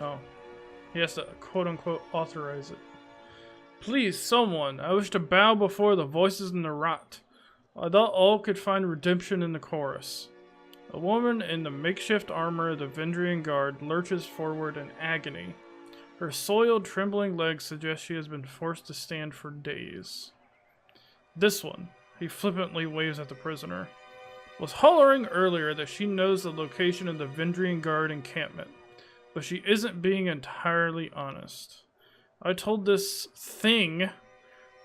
Oh. He has to quote-unquote authorize it. Please, someone. I wish to bow before the voices in the rot. I thought all could find redemption in the chorus. A woman in the makeshift armor of the Vendrian Guard lurches forward in agony. Her soiled, trembling legs suggest she has been forced to stand for days. This one, he flippantly waves at the prisoner, was hollering earlier that she knows the location of the Vendrian Guard encampment, but she isn't being entirely honest. I told this thing.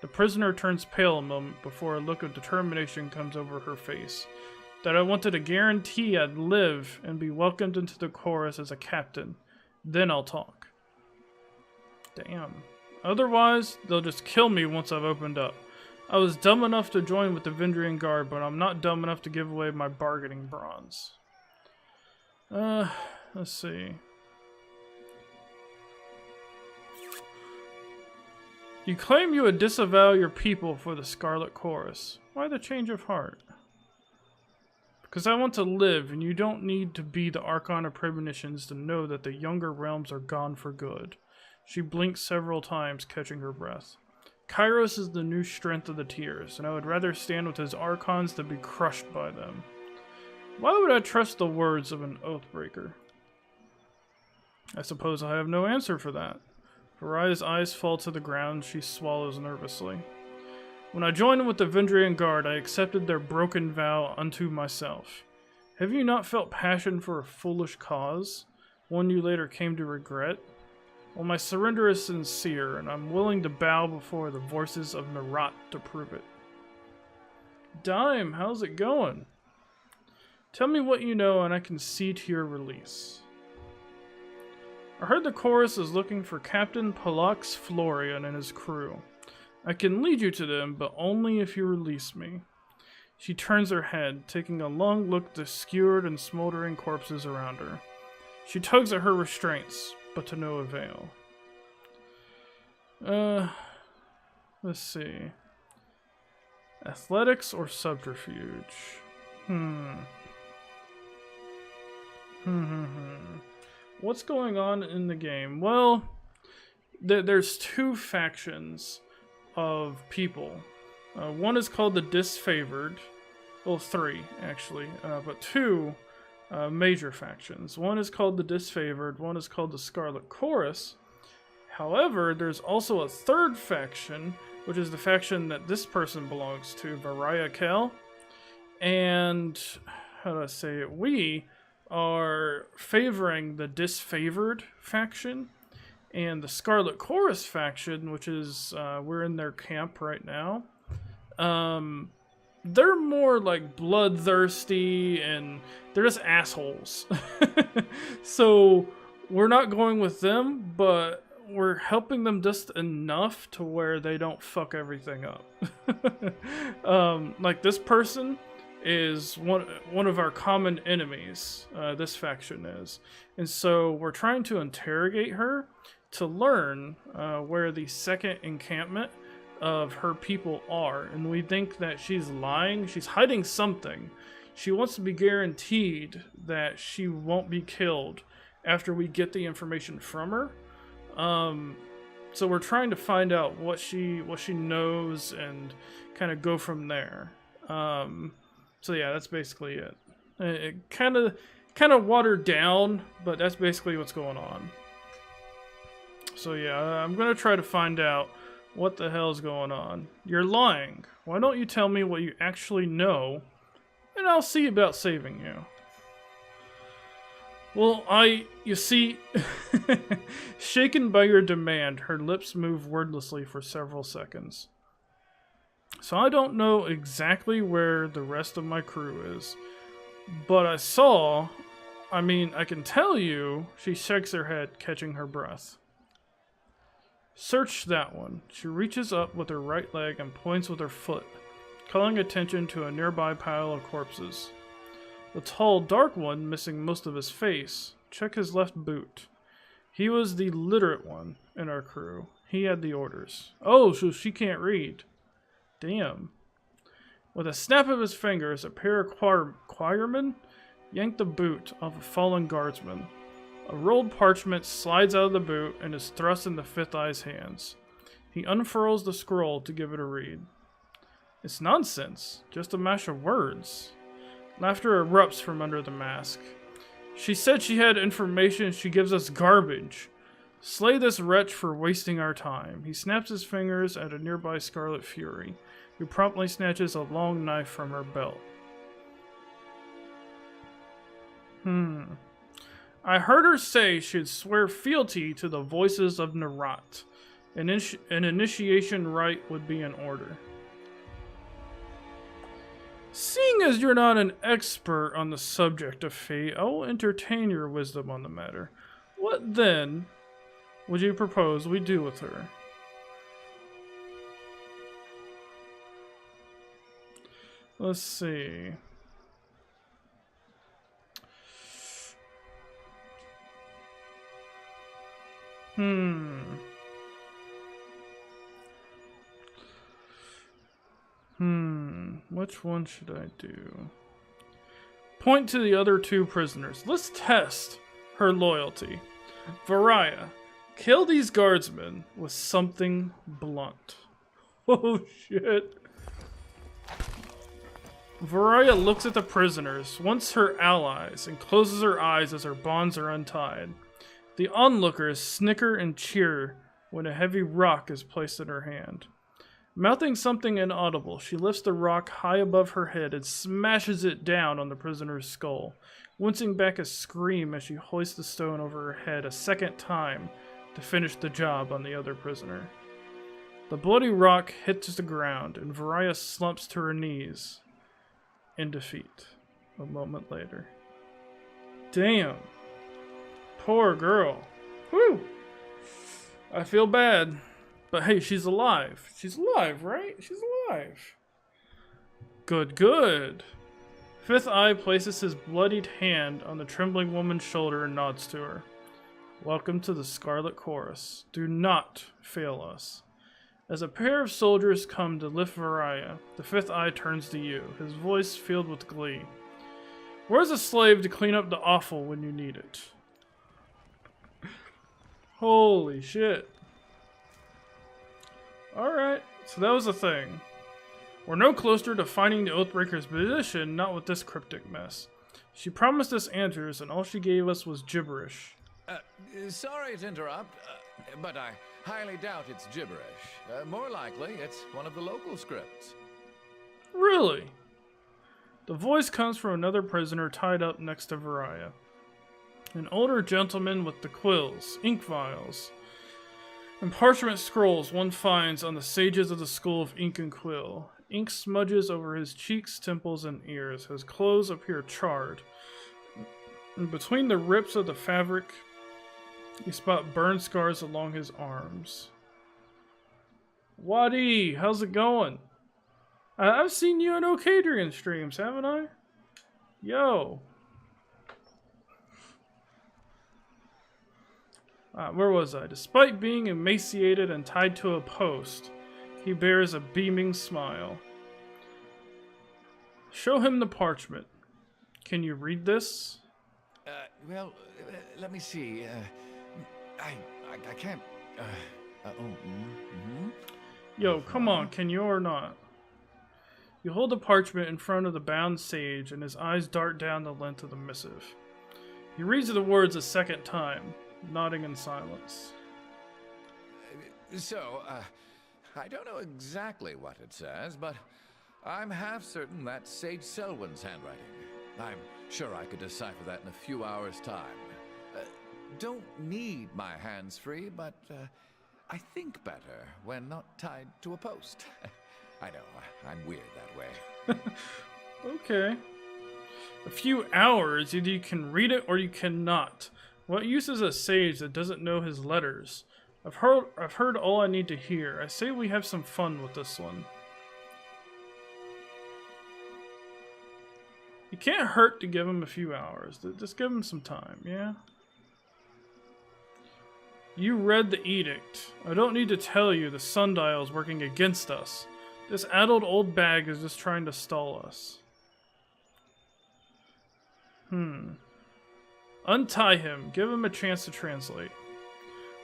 The prisoner turns pale a moment before a look of determination comes over her face. That I wanted to guarantee I'd live and be welcomed into the chorus as a captain. Then I'll talk. Damn. Otherwise, they'll just kill me once I've opened up. I was dumb enough to join with the Vendrian Guard, but I'm not dumb enough to give away my bargaining bronze. Let's see. You claim you would disavow your people for the Scarlet Chorus. Why the change of heart? Because I want to live, and you don't need to be the Archon of Premonitions to know that the younger realms are gone for good. She blinks several times, catching her breath. Kairos is the new strength of the Tears, and I would rather stand with his Archons than be crushed by them. Why would I trust the words of an Oathbreaker? I suppose I have no answer for that. Varaya's eyes fall to the ground. She swallows nervously. When I joined with the Vendrian Guard, I accepted their broken vow unto myself. Have you not felt passion for a foolish cause? One you later came to regret? Well, my surrender is sincere, and I'm willing to bow before the voices of Narat to prove it. Dime, how's it going? Tell me what you know, and I can see to your release. I heard the chorus is looking for Captain Palax Florian and his crew. I can lead you to them, but only if you release me. She turns her head, taking a long look at the skewered and smoldering corpses around her. She tugs at her restraints, but to no avail. Let's see. Athletics or subterfuge? What's going on in the game? Well, there's two factions of people. One is called the Disfavored. Well, three, actually. But two major factions. One is called the Disfavored. One is called the Scarlet Chorus. However, there's also a third faction, which is the faction that this person belongs to, Varaya Kel. And, how do I say it? We are favoring the Disfavored faction, and the Scarlet Chorus faction, which is, we're in their camp right now. They're more like bloodthirsty, and they're just assholes. So, we're not going with them, but we're helping them just enough to where they don't fuck everything up. Like this person is one of our common enemies, this faction is. And so we're trying to interrogate her to learn where the second encampment of her people are. And we think that she's lying. She's hiding something. She wants to be guaranteed that she won't be killed after we get the information from her. So we're trying to find out what she knows and kind of go from there. So yeah, that's basically it. It kind of watered down, but that's basically what's going on. So yeah, I'm gonna try to find out what the hell's going on. You're lying. Why don't you tell me what you actually know, and I'll see about saving you. Well, you see, shaken by your demand, her lips move wordlessly for several seconds. So I don't know exactly where the rest of my crew is, but I can tell you, she shakes her head, catching her breath. Search that one. She reaches up with her right leg and points with her foot, calling attention to a nearby pile of corpses. The tall, dark one, missing most of his face. Check his left boot. He was the literate one in our crew. He had the orders. Oh, so she can't read. Damn. With a snap of his fingers, a pair of choirmen yanked the boot off a fallen guardsman. A rolled parchment slides out of the boot and is thrust into Fifth Eye's hands. He unfurls the scroll to give it a read. It's nonsense, just a mash of words. Laughter erupts from under the mask. She said she had information, she gives us garbage. Slay this wretch for wasting our time. He snaps his fingers at a nearby Scarlet Fury, who promptly snatches a long knife from her belt. I heard her say she'd swear fealty to the voices of Narat. An initiation rite would be in order. Seeing as you're not an expert on the subject of fate, I will entertain your wisdom on the matter. What then would you propose we do with her? Let's see. Which one should I do? Point to the other two prisoners. Let's test her loyalty. Varaya, kill these guardsmen with something blunt. Oh shit. Varaya looks at the prisoners, once her allies, and closes her eyes as her bonds are untied. The onlookers snicker and cheer when a heavy rock is placed in her hand. Mouthing something inaudible, she lifts the rock high above her head and smashes it down on the prisoner's skull, wincing back a scream as she hoists the stone over her head a second time to finish the job on the other prisoner. The bloody rock hits the ground, and Varaya slumps to her knees in defeat a moment later. Damn. Poor girl. Whew. I feel bad. But hey, she's alive. She's alive, right? She's alive. Good, good. Fifth Eye places his bloodied hand on the trembling woman's shoulder and nods to her. Welcome to the Scarlet Chorus. Do not fail us. As a pair of soldiers come to lift Varaya, the Fifth Eye turns to you, his voice filled with glee. Where's a slave to clean up the offal when you need it? Holy shit. Alright, so that was the thing. We're no closer to finding the Oathbreaker's position, not with this cryptic mess. She promised us answers, and all she gave us was gibberish. Sorry to interrupt, but I highly doubt it's gibberish. More likely, it's one of the local scripts. Really? The voice comes from another prisoner tied up next to Varaya. An older gentleman with the quills, ink vials, and parchment scrolls one finds on the sages of the School of Ink and Quill. Ink smudges over his cheeks, temples, and ears. His clothes appear charred. And between the rips of the fabric, you spot burn scars along his arms. Wadi, how's it going? I've seen you in Okadrian streams, haven't I? Yo. Where was I? Despite being emaciated and tied to a post, he bears a beaming smile. Show him the parchment. Can you read this? Well, let me see. I can't. Yo, come on, can you or not? You hold the parchment in front of the bound sage, and his eyes dart down the length of the missive. He reads the words a second time, nodding in silence. So, I don't know exactly what it says, but I'm half certain that's Sage Selwyn's handwriting. I'm sure I could decipher that in a few hours' time. Don't need my hands free, but I think better when not tied to a post. I know, I'm weird that way. Okay. A few hours, either you can read it or you cannot. What use is a sage that doesn't know his letters? I've heard all I need to hear. I say we have some fun with this one. It can't hurt to give him a few hours. Just give him some time, yeah? You read the edict. I don't need to tell you the sundial is working against us. This addled old bag is just trying to stall us. Untie him. Give him a chance to translate.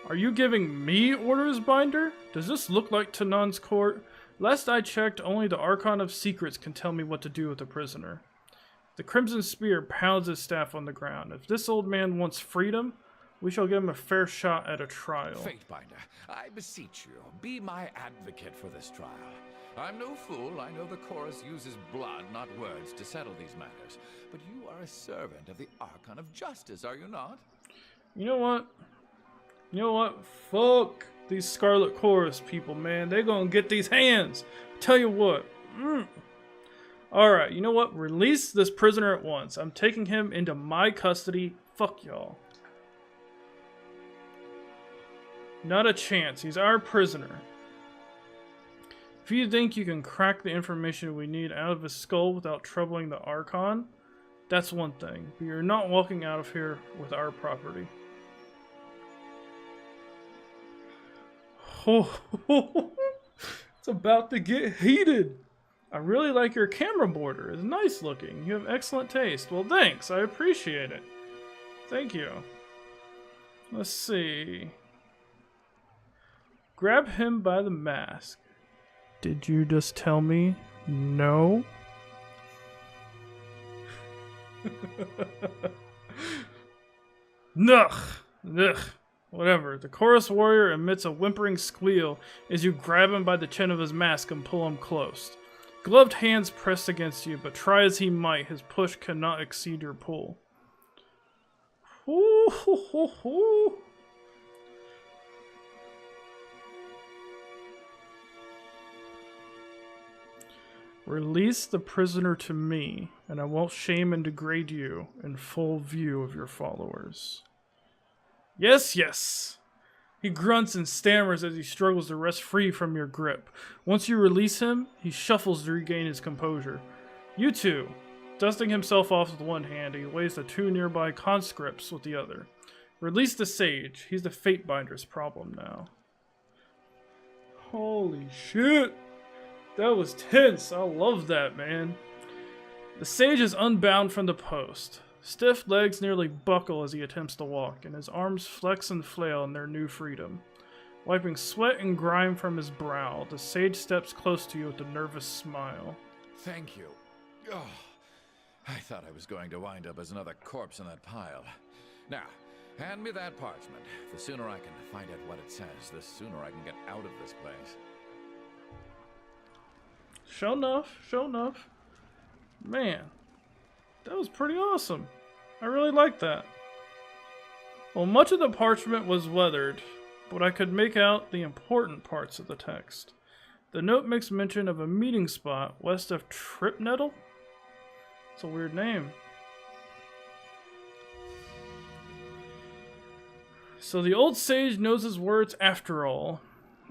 Are you giving me orders, Binder? Does this look like Tanan's court? Last I checked, only the Archon of Secrets can tell me what to do with a prisoner. The Crimson Spear pounds his staff on the ground. If this old man wants freedom, we shall give him a fair shot at a trial. Fatebinder, I beseech you, be my advocate for this trial. I'm no fool. I know the chorus uses blood, not words, to settle these matters. But you are a servant of the Archon of Justice, are you not? You know what? You know what? Fuck these Scarlet Chorus people, man. They're gonna get these hands. Tell you what. Alright, you know what? Release this prisoner at once. I'm taking him into my custody. Fuck y'all. Not a chance. He's our prisoner. If you think you can crack the information we need out of his skull without troubling the Archon, that's one thing. But you're not walking out of here with our property. Oh, it's about to get heated. I really like your camera border. It's nice looking. You have excellent taste. Well, thanks. I appreciate it. Thank you. Let's see. Grab him by the mask. Did you just tell me no? Ugh. Whatever. The chorus warrior emits a whimpering squeal as you grab him by the chin of his mask and pull him close. Gloved hands pressed against you, but try as he might, his push cannot exceed your pull. Release the prisoner to me, and I won't shame and degrade you in full view of your followers. Yes, yes! He grunts and stammers as he struggles to wrest free from your grip. Once you release him, he shuffles to regain his composure. You two. Dusting himself off with one hand, he weighs the two nearby conscripts with the other. Release the sage. He's the Fatebinder's problem now. Holy shit! That was tense. I love that, man. The sage is unbound from the post. Stiff legs nearly buckle as he attempts to walk, and his arms flex and flail in their new freedom. Wiping sweat and grime from his brow, the sage steps close to you with a nervous smile. Thank you. Oh, I thought I was going to wind up as another corpse in that pile. Now, hand me that parchment. The sooner I can find out what it says, the sooner I can get out of this place. Sure enough. Man, that was pretty awesome. I really liked that. Well, much of the parchment was weathered, but I could make out the important parts of the text. The note makes mention of a meeting spot west of Tripnettle? It's a weird name. So the old sage knows his words after all.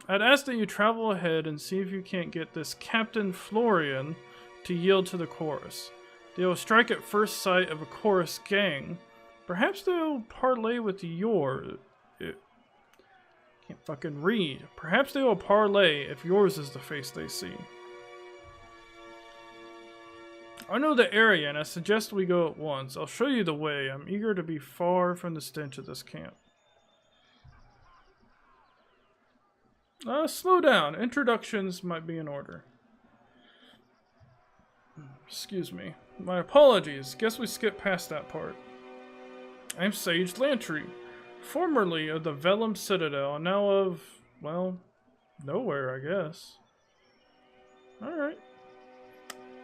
I'd ask that you travel ahead and see if you can't get this Captain Florian to yield to the chorus. They will strike at first sight of a chorus gang. Perhaps they'll parlay with yours. Can't fucking read. Perhaps they will parlay if yours is the face they see. I know the area and I suggest we go at once. I'll show you the way. I'm eager to be far from the stench of this camp. Slow down. Introductions might be in order. Excuse me. My apologies. Guess we skipped past that part. I'm Sage Lantry, formerly of the Vellum Citadel, and now of, well, nowhere, I guess. Alright.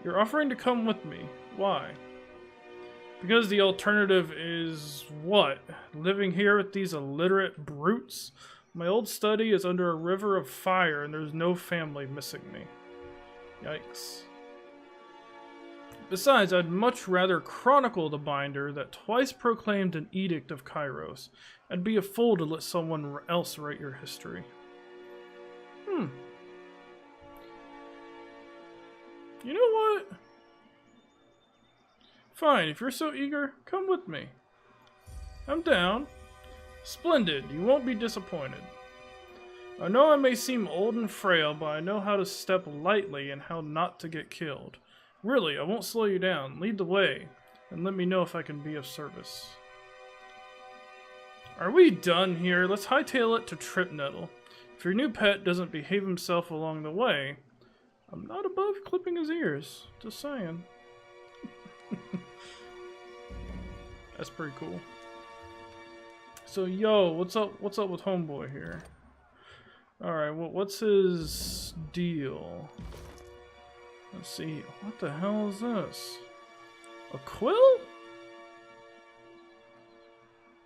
You're offering to come with me. Why? Because the alternative is what? Living here with these illiterate brutes? My old study is under a river of fire and there's no family missing me. Yikes. Besides, I'd much rather chronicle the binder that twice proclaimed an edict of Kairos. I'd be a fool to let someone else write your history. You know what? Fine, if you're so eager, come with me. I'm down. Splendid, you won't be disappointed. I know I may seem old and frail, but I know how to step lightly and how not to get killed. Really, I won't slow you down. Lead the way, and let me know if I can be of service. Are we done here? Let's hightail it to Trip Nettle. If your new pet doesn't behave himself along the way, I'm not above clipping his ears. Just saying. That's pretty cool. So, yo, what's up with Homeboy here? Alright, well, what's his deal? Let's see. What the hell is this? A quill?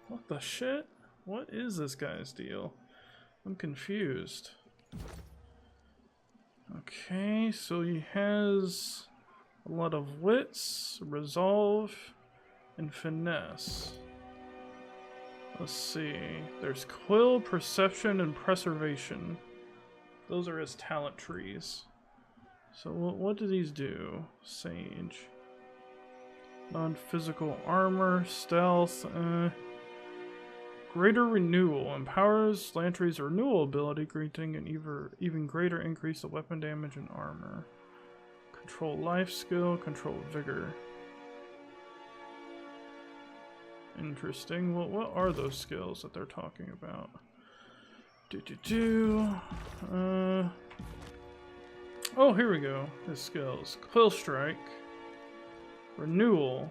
What the shit? What is this guy's deal? I'm confused. Okay, so he has a lot of wits, resolve, and finesse. Let's see. There's quill, perception, and preservation. Those are his talent trees. So what do these do? Sage. Non-physical armor, stealth, Greater renewal empowers Lantry's renewal ability, granting an even greater increase of weapon damage and armor. Control life skill, control vigor. Interesting. Well, what are those skills that they're talking about? Oh, here we go. His skills. Quill strike. Renewal.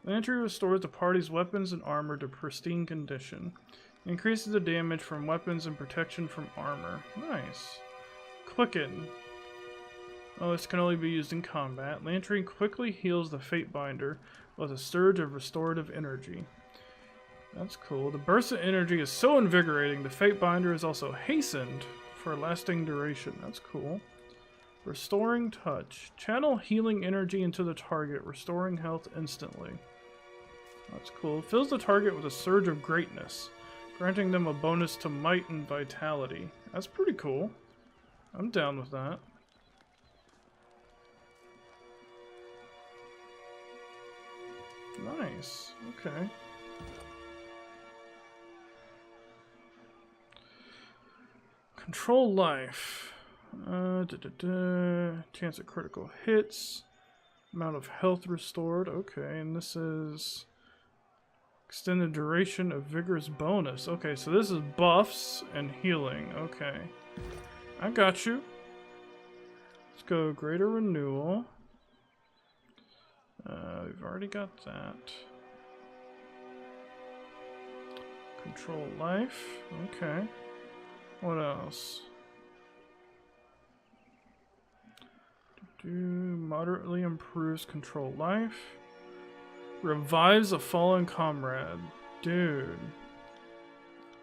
Lantry restores the party's weapons and armor to pristine condition. Increases the damage from weapons and protection from armor. Nice. Quicken. Oh, this can only be used in combat. Lantry quickly heals the Fate Binder with a surge of restorative energy. That's cool. The burst of energy is so invigorating, the Fate Binder is also hastened for a lasting duration. That's cool. Restoring touch. Channel healing energy into the target, restoring health instantly. That's cool. Fills the target with a surge of greatness, granting them a bonus to might and vitality. That's pretty cool. I'm down with that. Nice. Okay. Control life. Chance of critical hits. Amount of health restored. Okay, and this is extended duration of vigorous bonus. Okay, so this is buffs and healing. Okay. I got you. Let's go greater renewal. We've already got that. Control life. Okay. What else? Moderately improves control life. Revives a fallen comrade. Dude.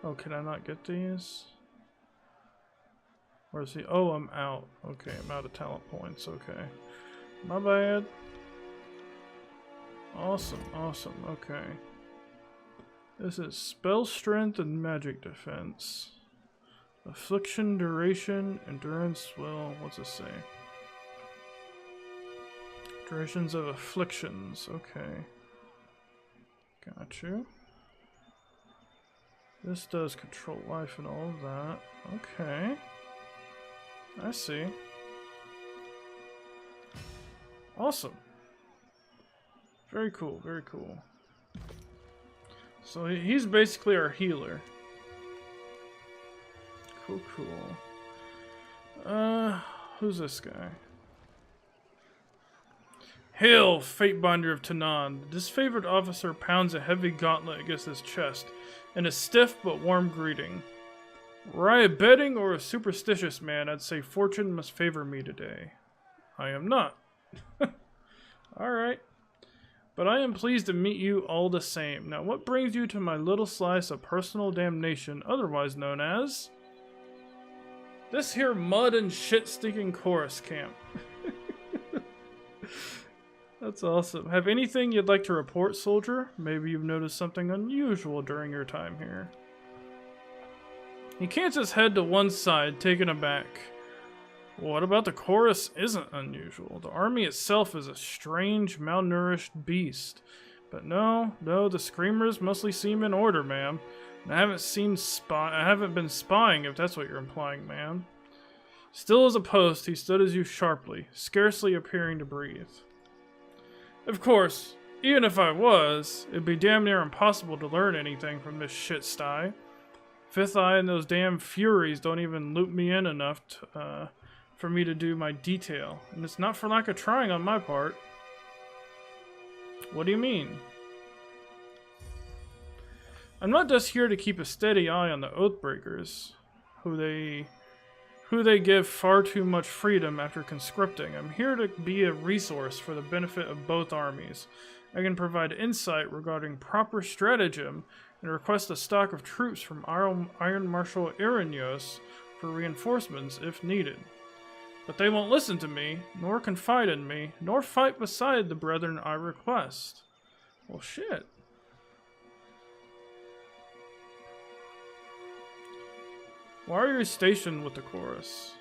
Oh, can I not get these? Where's he? Oh, I'm out. Okay, I'm out of talent points. Okay. My bad. Awesome, awesome. Okay. This is spell strength and magic defense. Affliction, duration, endurance. Well, what's this say? Durations of afflictions. Okay. Got you. This does control life and all of that. Okay. I see. Awesome. Very cool, very cool. So he's basically our healer. Cool, cool. Who's this guy? Hail, Fatebinder of Tanan. The disfavored officer pounds a heavy gauntlet against his chest in a stiff but warm greeting. Were I a betting or a superstitious man, I'd say fortune must favor me today. I am not. Alright. But I am pleased to meet you all the same. Now, what brings you to my little slice of personal damnation, otherwise known as this here mud and shit-stinking chorus camp? That's awesome. Have anything you'd like to report, soldier? Maybe you've noticed something unusual during your time here. He cants his head to one side, taken aback. What about the chorus isn't unusual? The army itself is a strange, malnourished beast. But no, the screamers mostly seem in order, ma'am. And I haven't been spying, if that's what you're implying, ma'am. Still as a post, he studies you sharply, scarcely appearing to breathe. Of course, Even if I was, it'd be damn near impossible to learn anything from this shit sty. Fifth Eye and those damn Furies don't even loop me in enough for me to do my detail. And it's not for lack of trying on my part. What do you mean? I'm not just here to keep a steady eye on the Oathbreakers, who they give far too much freedom after conscripting. I'm here to be a resource for the benefit of both armies. I can provide insight regarding proper stratagem and request a stock of troops from Iron Marshal Iranios for reinforcements if needed. But they won't listen to me, nor confide in me, nor fight beside the brethren I request. Well, shit. Why are you stationed with the chorus?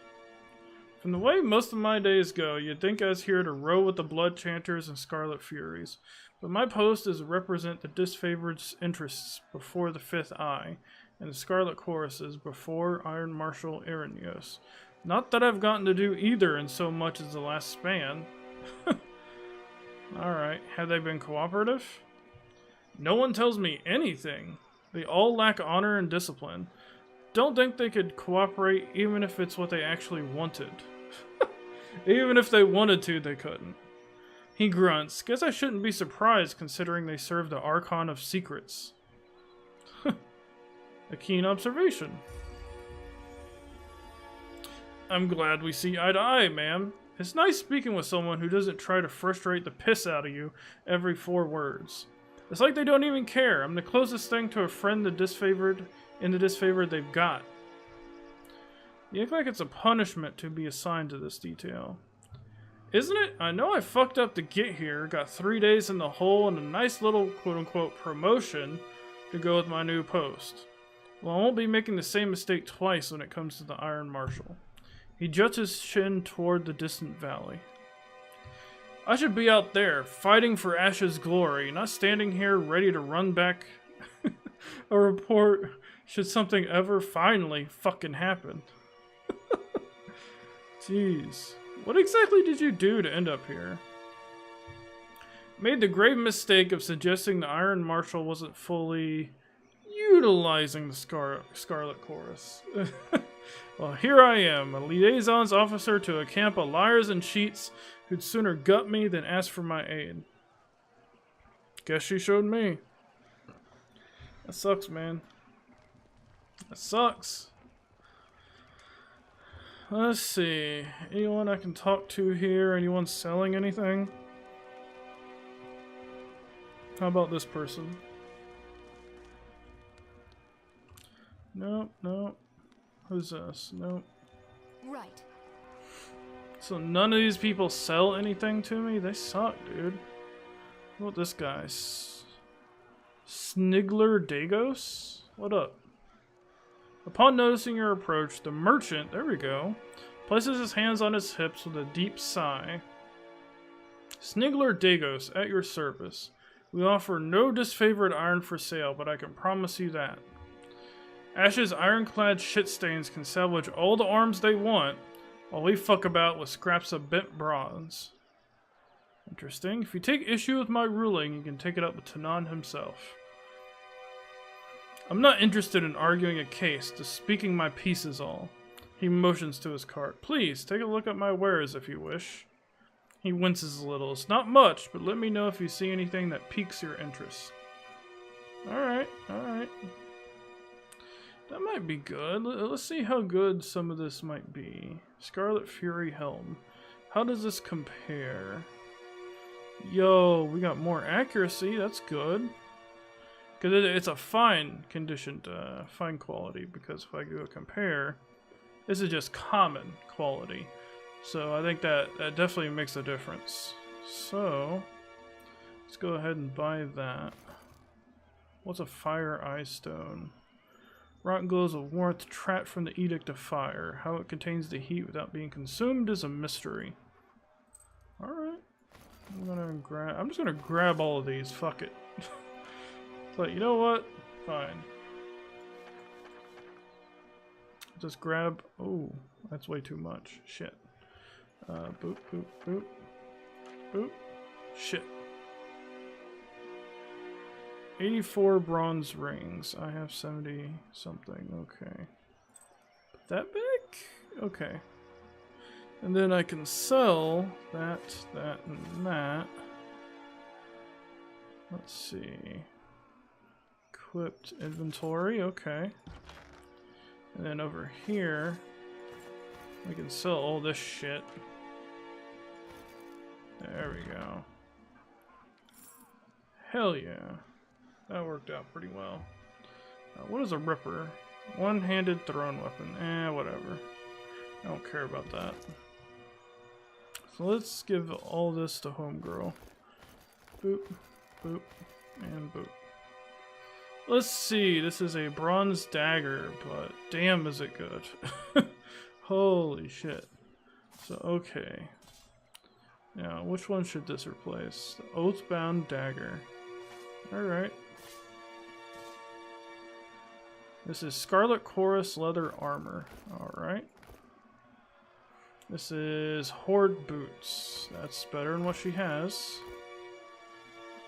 From the way most of my days go, you'd think I was here to row with the Blood Chanters and Scarlet Furies, but my post is to represent the disfavored's interests before the Fifth Eye, and the Scarlet Choruses before Iron Marshal Iranios. Not that I've gotten to do either in so much as the last span. Alright, have they been cooperative? No one tells me anything. They all lack honor and discipline. Don't think they could cooperate even if it's what they actually wanted. Even if they wanted to, they couldn't. He grunts. Guess I shouldn't be surprised considering they serve the Archon of Secrets. A keen observation. I'm glad we see eye to eye, ma'am. It's nice speaking with someone who doesn't try to frustrate the piss out of you every 4 words. It's like they don't even care. I'm the closest thing to a friend in the disfavored they've got. You act like it's a punishment to be assigned to this detail. Isn't it? I know I fucked up to get here, got 3 days in the hole and a nice little quote-unquote promotion to go with my new post. Well, I won't be making the same mistake twice when it comes to the Iron Marshal. He juts his chin toward the distant valley. I should be out there, fighting for Ash's glory, not standing here ready to run back a report should something ever finally fucking happen. Jeez. What exactly did you do to end up here? Made the grave mistake of suggesting the Iron Marshal wasn't fully utilizing the Scarlet Chorus. Well, here I am, a liaison's officer to a camp of liars and cheats who'd sooner gut me than ask for my aid. Guess she showed me. That sucks, man. That sucks. Let's see. Anyone I can talk to here? Anyone selling anything? How about this person? Nope, nope. Who's this? Nope. Right. So none of these people sell anything to me? They suck, dude. What about this guy? Snigler Dagos? What up? Upon noticing your approach, the merchant, there we go, places his hands on his hips with a deep sigh. Snigler Dagos, at your service. We offer no disfavored iron for sale, but I can promise you that. Ash's ironclad shitstains can salvage all the arms they want, while we fuck about with scraps of bent bronze. Interesting. If you take issue with my ruling, you can take it up with Tanan himself. I'm not interested in arguing a case, just speaking my piece is all. He motions to his cart. Please, take a look at my wares if you wish. He winces a little. It's not much, but let me know if you see anything that piques your interest. Alright, alright. That might be good. Let's see how good some of this might be. Scarlet Fury Helm. How does this compare? Yo, we got more accuracy. That's good. Because it's a fine conditioned, fine quality. Because if I do a compare, this is just common quality. So I think that definitely makes a difference. So let's go ahead and buy that. What's a fire eye stone? Rotten glows of warmth trapped from the edict of fire. How it contains the heat without being consumed is a mystery. Alright. I'm just gonna grab all of these. Fuck it. But you know what? Fine. Just grab. Oh, that's way too much. Shit. Boop, boop, boop. Boop. Shit. 84 bronze rings. I have 70 something. Okay. That big? Okay. And then I can sell that, that, and that. Let's see. Equipped inventory. Okay. And then over here, we can sell all this shit. There we go. Hell yeah. That worked out pretty well. What is a ripper? One-handed thrown weapon. Whatever. I don't care about that. So let's give all this to homegirl. Boop, boop, and boop. Let's see. This is a bronze dagger, but damn is it good. Holy shit. So, okay. Now, which one should this replace? The Oathbound Dagger. Alright. This is Scarlet Chorus Leather Armor. Alright. This is Horde Boots. That's better than what she has.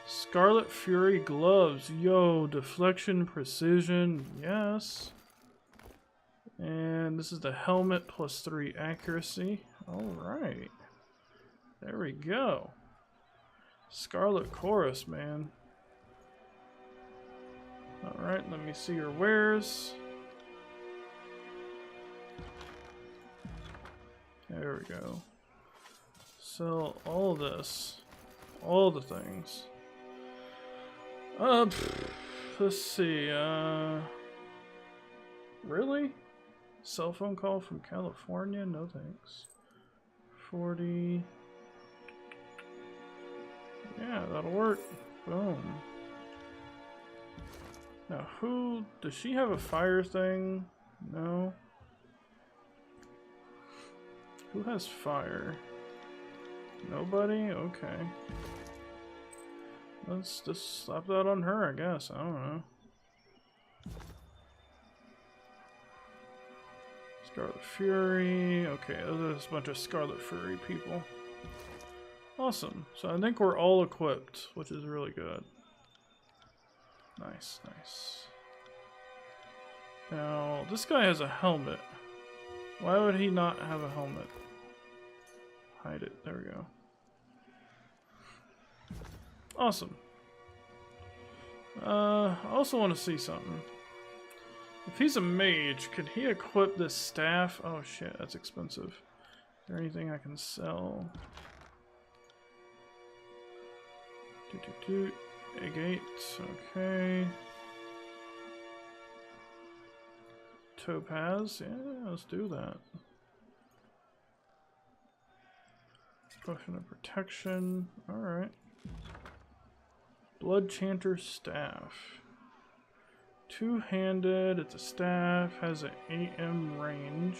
Scarlet Fury Gloves. Yo, deflection, precision. Yes. And this is the helmet plus 3 accuracy. Alright. There we go. Scarlet Chorus, man. Alright, let me see your wares. There we go. Sell all this. All the things. Let's see, really? Cell phone call from California? No thanks. 40. Yeah, that'll work. Boom. Now, who... Does she have a fire thing? No. Who has fire? Nobody? Okay. Let's just slap that on her, I guess. I don't know. Scarlet Fury. Okay, there's a bunch of Scarlet Fury people. Awesome. So I think we're all equipped, which is really good. Nice, nice. Now, this guy has a helmet. Why would he not have a helmet? Hide it. There we go. Awesome. I also want to see something. If he's a mage, could he equip this staff? Oh shit, that's expensive. Is there anything I can sell? Agate, okay. Topaz, yeah, let's do that. Potion of protection, alright. Blood Chanter staff. Two-handed, it's a staff, has an 8M range.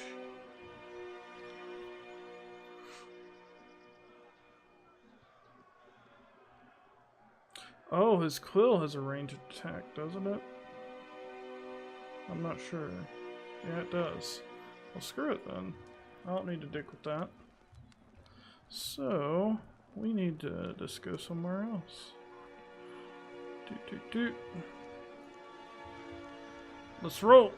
Oh, his quill has a ranged attack, doesn't it? I'm not sure. Yeah, it does. Well, screw it then. I don't need to dick with that. So, we need to just go somewhere else. Let's roll!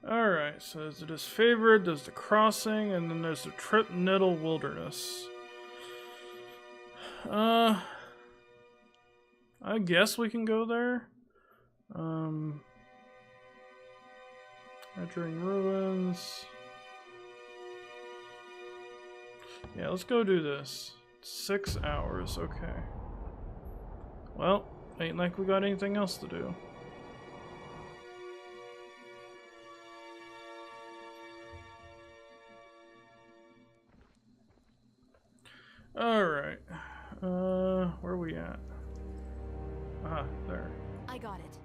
Alright, so there's the Disfavored, there's the Crossing, and then there's the Trip Niddle Wilderness. I guess we can go there. Entering Ruins. Yeah, let's go do this. 6 hours, okay. Well, ain't like we got anything else to do. Alright. Where are we at? Ah, there. I got it.